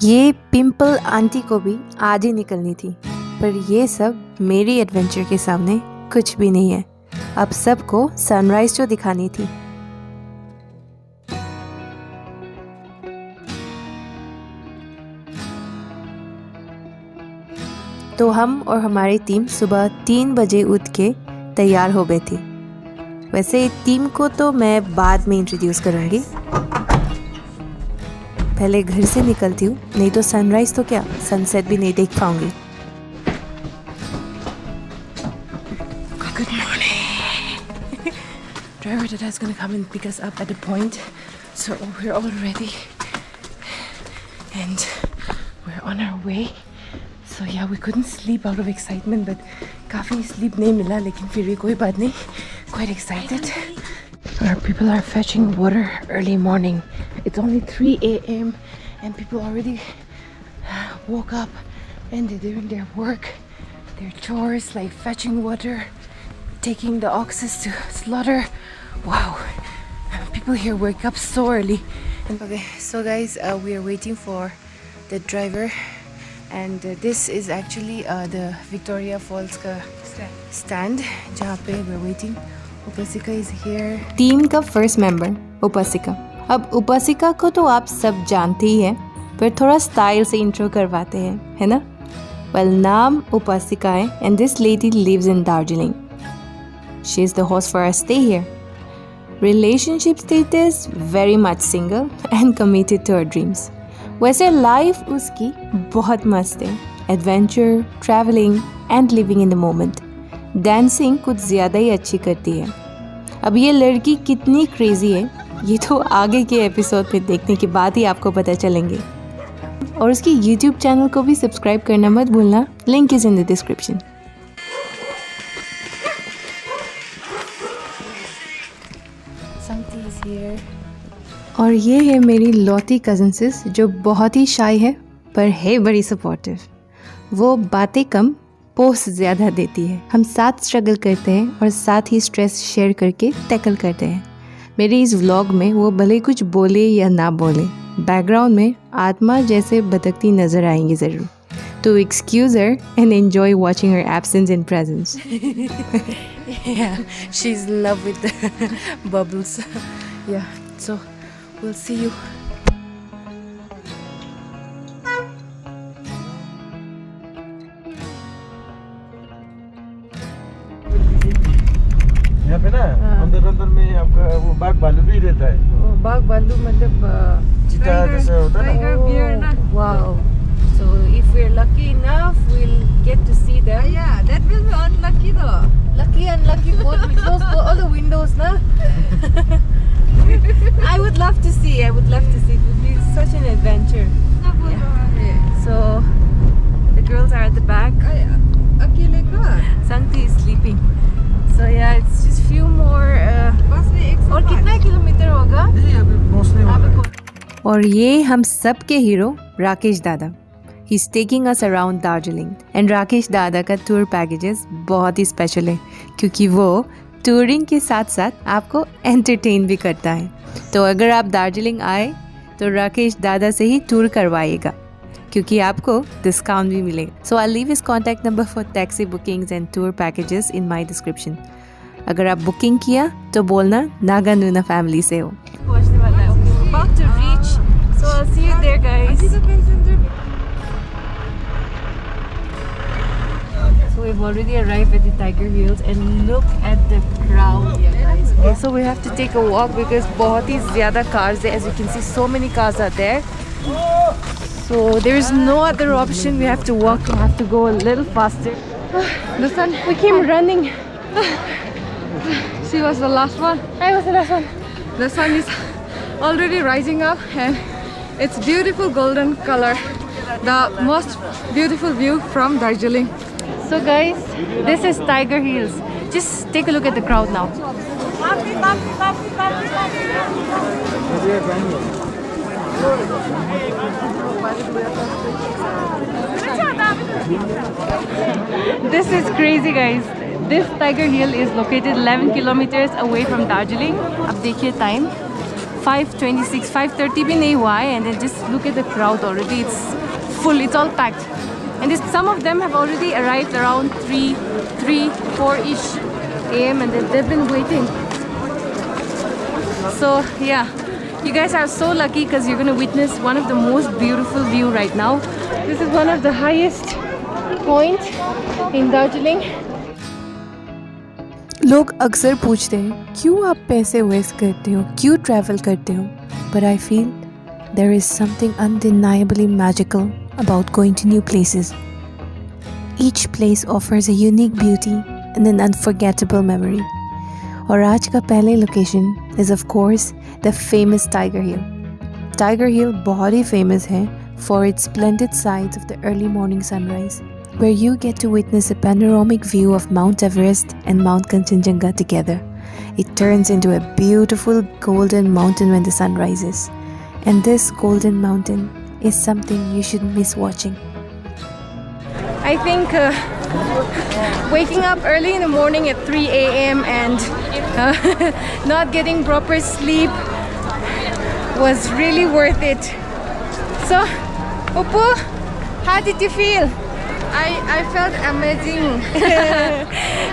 ये pimple aunty को भी आज ही निकलनी थी, पर ये सब मेरी एडवेंचर के सामने कुछ भी नहीं है। अब सबको सनराइज जो दिखानी थी। तो हम और हमारी टीम सुबह 3 बजे उठ के तैयार हो गए थी। वैसे टीम को तो मैं बाद में इंट्रोड्यूस करूँगी, पहले घर से निकलती हूँ, नहीं तो सनराइज तो क्या सनसेट भी नहीं देख पाऊंगी। Good morning. Driver Dada is gonna come and pick us up at the point, so we're all ready and we're on our way. So yeah, we couldn't sleep out of excitement, but काफी sleep नहीं मिला, लेकिन फिर भी कोई बात नहीं. Quite excited. Our people are fetching water early morning. It's only 3 a.m. and people already woke up and they're doing their work, their chores like fetching water, taking the oxes to slaughter. Wow, people here wake up so early. Okay, so guys, we are waiting for the driver, and this is actually the Victoria Falls ka stand जहाँ पे we're waiting. Upasika is here. Team का first member उपासिका। अब उपासिका को तो आप सब जानते ही हैं, पर थोड़ा स्टाइल से इंट्रो करवाते हैं, है ना? वेल, नाम उपासिका है and this lady lives in Darjeeling. She is the host for our stay here. Relationship status very much single and committed to her dreams. वैसे लाइफ उसकी बहुत मस्त है. Adventure, travelling and living in the moment. Dancing कुछ ज़्यादा ही अच्छी करती है. अब ये लड़की कितनी क्रेजी है ये तो आगे के एपिसोड में देखने के बाद ही आपको पता चलेंगे. और उसकी YouTube चैनल को भी सब्सक्राइब करना मत भूलना. Link is in the description. Santi is here. और ये है मेरी लौती कज़न सिस, जो बहुत ही शाई है पर है बड़ी सपोर्टिव. वो बातें कम पोस्ट ज़्यादा देती है. हम साथ स्ट्रगल करते हैं और साथ ही स्ट्रेस शेयर करके टैकल करते हैं. मेरे इस व्लॉग में वो भले कुछ बोले या ना बोले, बैकग्राउंड में आत्मा जैसे भटकती नज़र आएंगी ज़रूर. तो excuse her and enjoy watching her absence in presence. Yeah, she's in love with the bubbles. Yeah, so we'll see you. यहाँ पे ना अंदर अंदर में आपका वो बाघ भालू भी रहता है. बाघ भालू मतलब चीता जैसा होता है ना. bear na. Wow. So if we're lucky enough, we'll get to see them. Yeah, that will be unlucky though. Lucky, unlucky, both. We close all the windows, na. I would love to see. I would love to see. It would be such an adventure. So the girls are at the back. अकेले का? Sankti is sleeping. So yeah, it's just few more. बस में 105. और कितना kilometre होगा? नहीं, अभी पहुंचने वाला है. और ये हम सब के हीरो राकेश दादा. He is taking us around Darjeeling. And Rakesh दादा का टूर पैकेजेस बहुत ही स्पेशल है, क्योंकि वो टूरिंग के साथ साथ आपको एंटरटेन भी करता है. तो अगर आप दार्जिलिंग आए तो राकेश दादा से ही टूर करवाइएगा, क्योंकि आपको डिस्काउंट भी मिलेगा. So I leave his contact number for taxi bookings and tour packages in my description. अगर आप बुकिंग किया तो बोलना नागा नूना फैमिली से हो. पहुंचने वाला है. Okay, we're about to reach. So I'll see you there, guys. So we've already arrived at the Tiger Hills and look at the crowd here, guys. Okay, so we have to take a walk because बहुत ही ज़्यादा cars there. As you can see, so many cars are there. So there is no other option. We have to walk. We have to go a little faster. The sun. We came running. She was the last one. I was the last one. The sun is already rising up and it's beautiful golden color. The most beautiful view from Darjeeling. So guys, this is Tiger Hills. Just take a look at the crowd now. This is crazy, guys. This Tiger Hill is located 11 kilometers away from Darjeeling. अब देखिए time. 5:26, 5:30 भी नहीं हुआ है, and then just look at the crowd already. It's full, it's all packed. And some of them have already arrived around 4-ish a.m. and they've been waiting. So yeah, you guys are so lucky because you're going to witness one of the most beautiful view right now. This is one of the highest point in Darjeeling. लोग अक्सर पूछते हैं क्यों आप पैसे waste करते हो, क्यों ट्रैवल करते हो, but I feel there is something undeniably magical about going to new places. Each place offers a unique beauty and an unforgettable memory. और आज का पहले location is of course the famous Tiger Hill. Tiger Hill बहुत ही famous है for its splendid sights of the early morning sunrise, where you get to witness a panoramic view of Mount Everest and Mount Kanchenjunga together. It turns into a beautiful golden mountain when the sun rises. And this golden mountain is something you shouldn't miss watching. I think waking up early in the morning at 3 a.m. and not getting proper sleep was really worth it. So, Uppu, how did you feel? I felt amazing.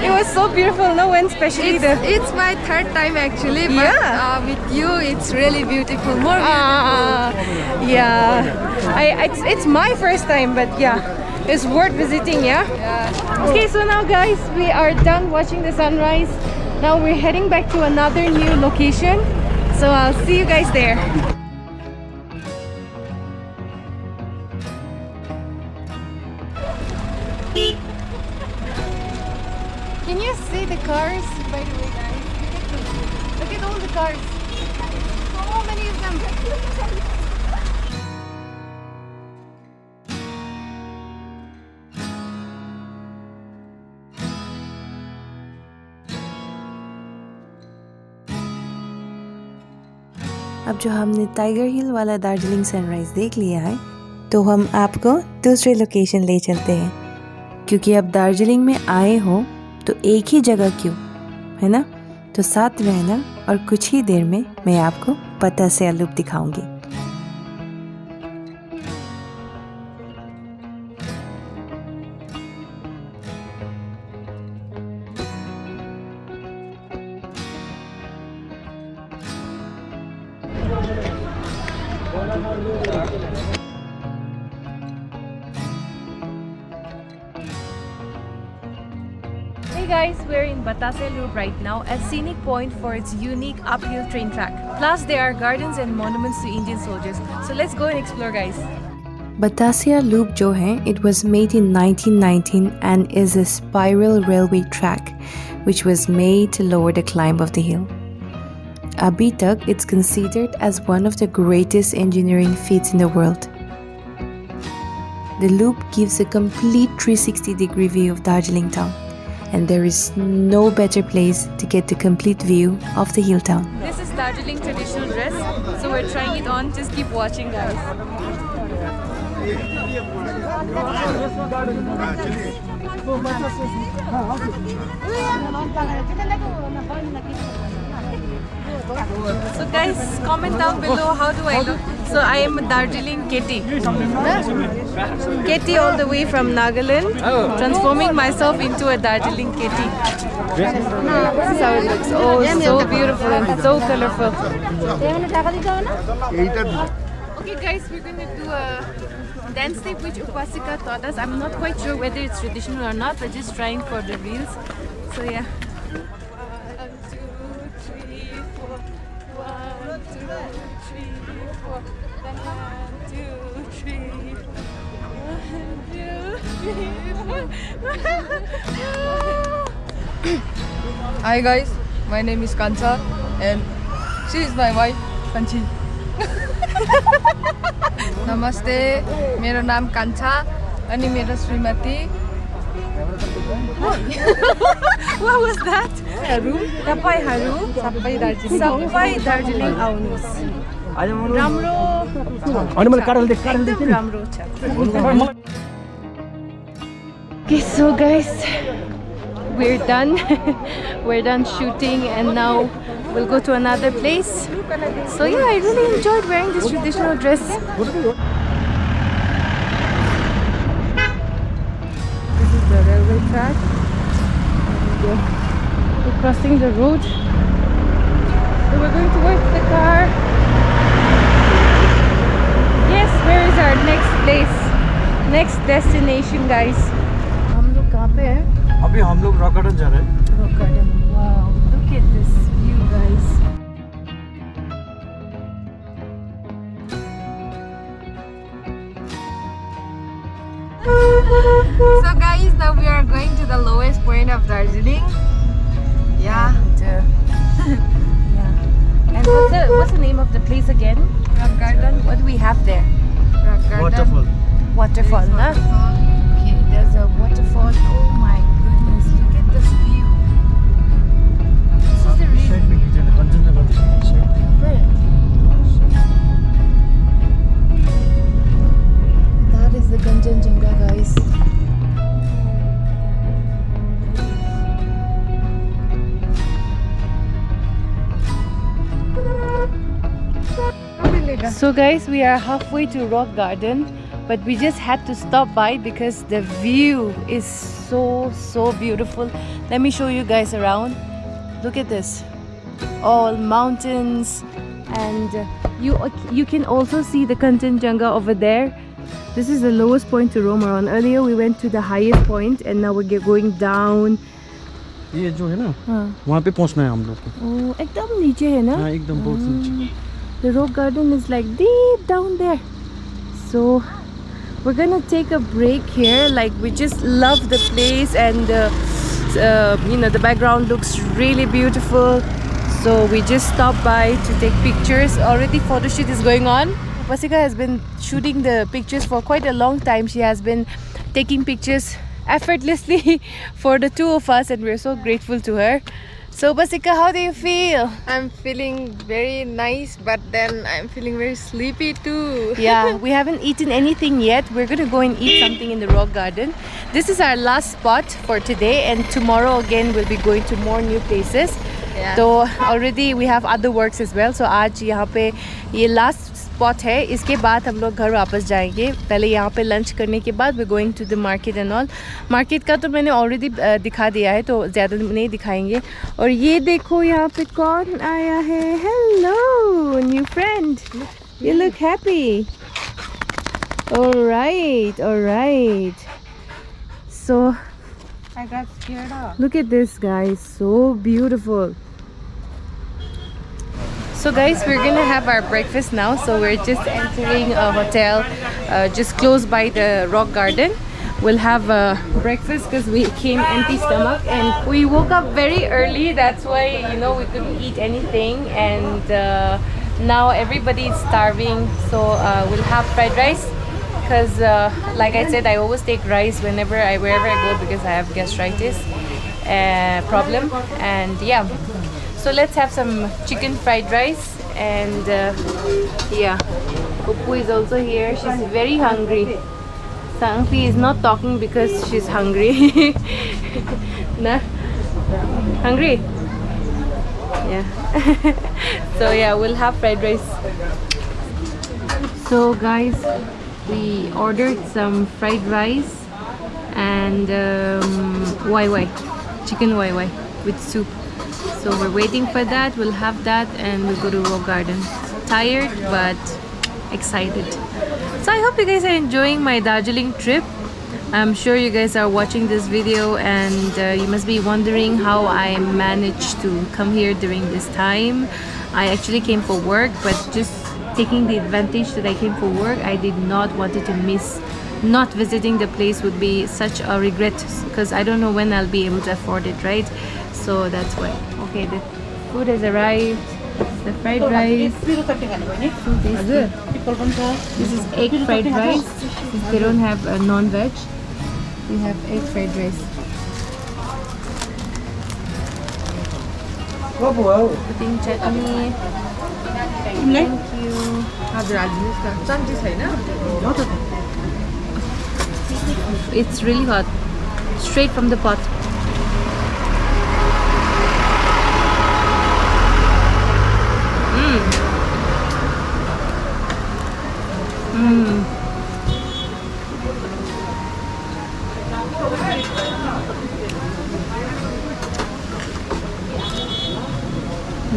It was so beautiful, no? When especially It's my third time actually, but Yeah. with you it's really beautiful, more beautiful. Yeah, it's my first time, but yeah, it's worth visiting. Yeah. Okay, so now guys, we are done watching the sunrise. Now we're heading back to another new location. So I'll see you guys there. Can you see the cars? By the way, guys, look at all the cars. So many of them. अब जो हमने tiger हिल वाला Darjeeling sunrise देख लिया है, तो हम आपको दूसरे लोकेशन ले चलते हैं, क्योंकि अब दार्जिलिंग में आए हो तो एक ही जगह क्यों, है ना? तो साथ रहना और कुछ ही देर में मैं आपको बतासिया लूप दिखाऊंगी। Hey guys, we're in Batasia Loop right now, a scenic point for its unique uphill train track. Plus there are gardens and monuments to Indian soldiers. So let's go and explore, guys. Batasia Loop जो है, it was made in 1919 and is a spiral railway track which was made to lower the climb of the hill. Abhi tak it's considered as one of the greatest engineering feats in the world. The loop gives a complete 360-degree view of Darjeeling town, and there is no better place to get the complete view of the hill town. This is Darjeeling traditional dress, so we're trying it on. Just keep watching, guys. So guys, comment down below how do I look. So I am a Darjeeling Ketty. Ketty all the way from Nagaland, transforming myself into a Darjeeling Ketty. This is how it looks. Oh, so beautiful and so colorful. Okay guys, we're going to do a dance step which Upasika taught us. I'm not quite sure whether it's traditional or not, but just trying for the reels. So yeah. 1, 2, 3, 4. 1, 2, 3, 4. Then 1, 2, 3. 1, 2, 3, 4. Hi guys, my name is Kancha and she is my wife, Kanchi. Namaste, मेरो नाम कान्छा अनि मेरो Shrimati. What was that? Tapaiharu Sapai Darjeeling आउनुस्. राम्रो एकदम राम्रो छ. Okay, so guys, we're done. We're done shooting and now we'll go to another place. So yeah, I really enjoyed wearing this traditional dress. This is the railway track. And, we're crossing the road. So we're going towards the car. Yes, where is our next place? Next destination, guys. हम लोग कहाँ पे हैं? अभी हम लोग rock garden जा रहे हैं। Rock garden. Wow, look at this view, guys. So guys, now we are going to the lowest point of Darjeeling. Yeah. Yeah. And what's the name of the place again? Rock garden. What do we have there? Rock garden. Waterfall। Waterfall, huh? Okay, there's a waterfall. Oh my goodness, look at this view. This is the side reason. में खींचना कंचनजंगा की side. That is the Kanchenjunga, guys. So guys, we are halfway to Rock Garden, but we just had to stop by because the view is so beautiful. Let me show you guys around. Look at this, all mountains, and you can also see the Kanchenjunga over there. This is the lowest point to roam around. Earlier we went to the highest point, and now we're going down. ये जो है ना, हाँ. वहाँ पे पहुँचना है हम लोग को। Oh, एकदम नीचे है ना? हाँ, एकदम बहुत नीचे। The rock garden is like deep down there. So we're gonna take a break here. Like, we just love the place, and you know, the background looks really beautiful. So we just stopped by to take pictures. Already photo shoot is going on. Upasika has been shooting the pictures for quite a long time. She has been taking pictures effortlessly for the two of us, and we're so grateful to her. So Upasika, how do you feel? I'm feeling very nice, but then I'm feeling very sleepy too. Yeah, we haven't eaten anything yet. We're gonna go and eat something in the rock garden. This is our last spot for today, and tomorrow again we'll be going to more new places. Yeah. So already we have other works as well. So आज यहाँ पे ये last spot है. इसके बाद हम लोग घर वापस जाएंगे. पहले यहाँ पे lunch करने के बाद we're going to the market and all. Market का तो मैंने already दिखा दिया है, तो ज़्यादा नहीं दिखाएंगे. और ये देखो यहाँ पे कौन आया है. Hello, new friend. You look happy. Alright, alright. So I got scared off. look at this, guys, so beautiful. So guys, we're gonna have our breakfast now. So we're just entering a hotel just close by the rock garden. We'll have breakfast because we came empty stomach, and we woke up very early. That's why, you know, we couldn't eat anything, and now everybody is starving. So we'll have fried rice because like I said, I always take rice wherever I go because I have gastritis problem. And yeah, so let's have some chicken fried rice. And yeah, Uppu is also here. She's very hungry. Sangpi is not talking because she's hungry. Nah? Hungry? Yeah. So yeah, we'll have fried rice. So guys, we ordered some fried rice and chicken YY with soup. So we're waiting for that. We'll have that and we'll go to Rock Garden. Tired but excited. So I hope you guys are enjoying my Darjeeling trip. I'm sure you guys are watching this video, and you must be wondering how I managed to come here during this time. I actually came for work, but just taking the advantage that I came for work, I did not want to miss. Not visiting the place would be such a regret because I don't know when I'll be able to afford it, right? So that's why. Okay, the food has arrived. The fried rice. So tasty. This is egg fried rice. Since they don't have a non-veg, we have egg fried rice. Putting chutney. Thank you. It's really hot. Straight from the pot. So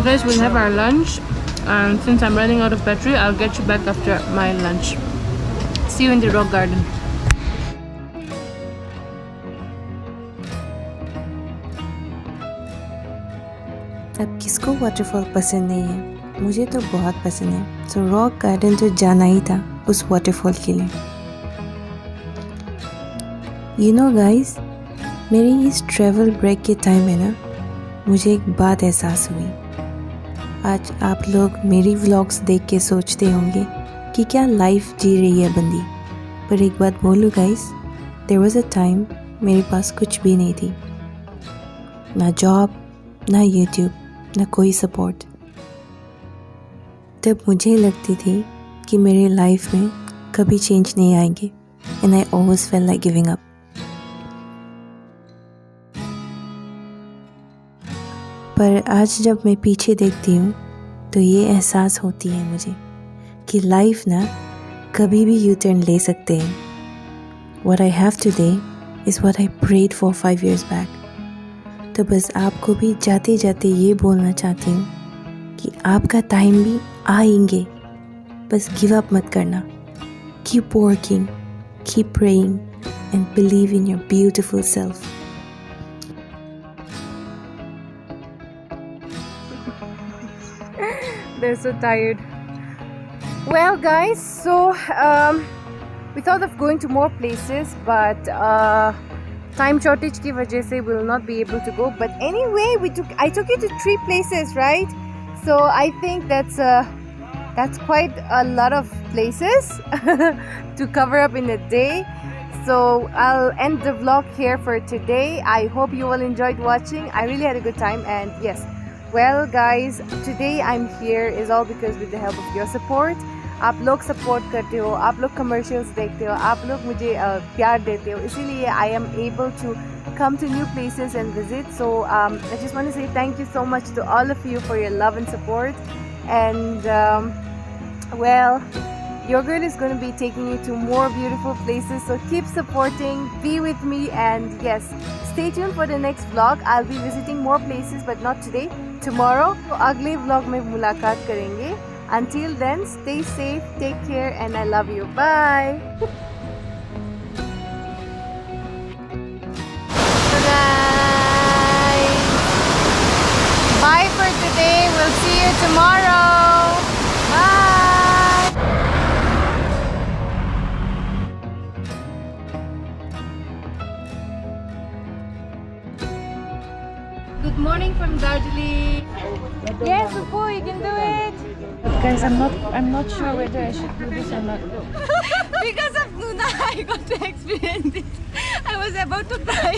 guys, we'll have our lunch, and since I'm running out of battery, I'll get you back after my lunch. See you in the rock garden. अब किसको waterfall पसंद नहीं है? मुझे तो बहुत पसंद है। तो रॉक गार्डन तो जाना ही था उस वाटरफॉल के लिए। यू नो गाइस, मेरी इस ट्रैवल ब्रेक के टाइम में ना मुझे एक बात एहसास हुई। आज आप लोग मेरी व्लॉग्स देख के सोचते होंगे कि क्या लाइफ जी रही है बंदी। पर एक बात बोलूँ guys, there was a time मेरे पास कुछ भी नहीं थी, ना जॉब, ना यूट्यूब, ना कोई सपोर्ट। तब मुझे लगती थी कि मेरे लाइफ में कभी चेंज नहीं आएंगे, and I always felt like giving up. पर आज जब मैं पीछे देखती हूँ तो ये एहसास होती है मुझे कि लाइफ ना कभी भी यू टर्न ले सकते हैं। What I have today is what I prayed for 5 years back. तो बस आपको भी जाते जाते ये बोलना चाहती हूँ कि आपका टाइम भी आएंगे, बस गिव अप मत करना। Keep working, keep praying and believe in your beautiful self. They're so tired. Well guys, so we thought of going to more places, but time shortage की वजह से we will not be able to go. But anyway, I took you to 3 places, right? So I think that's quite a lot of places to cover up in a day. So I'll end the vlog here for today. I hope you all enjoyed watching. I really had a good time, and yes, well guys, today I'm here is all because with the help of your support. आप लोग support करते हो, आप लोग commercials देखते हो, आप लोग मुझे प्यार देते हो, इसीलिए I am able to come to new places and visit. So I just want to say thank you so much to all of you for your love and support. And well, your girl is going to be taking you to more beautiful places, so keep supporting, be with me, and yes, stay tuned for the next vlog. I'll be visiting more places, but not today, tomorrow. तो अगले vlog में मुलाकात करेंगे. Until then, stay safe, take care, and I love you. Bye. Bye for today. We'll see you tomorrow. Bye. Good morning from Darjeeling. Yes, Upo, you can do it. Guys, I'm not sure whether I should do this or not. Because of Nuna, I got to experience it. I was about to cry.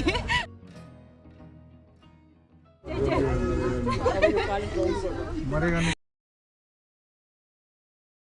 मरेगा नहीं।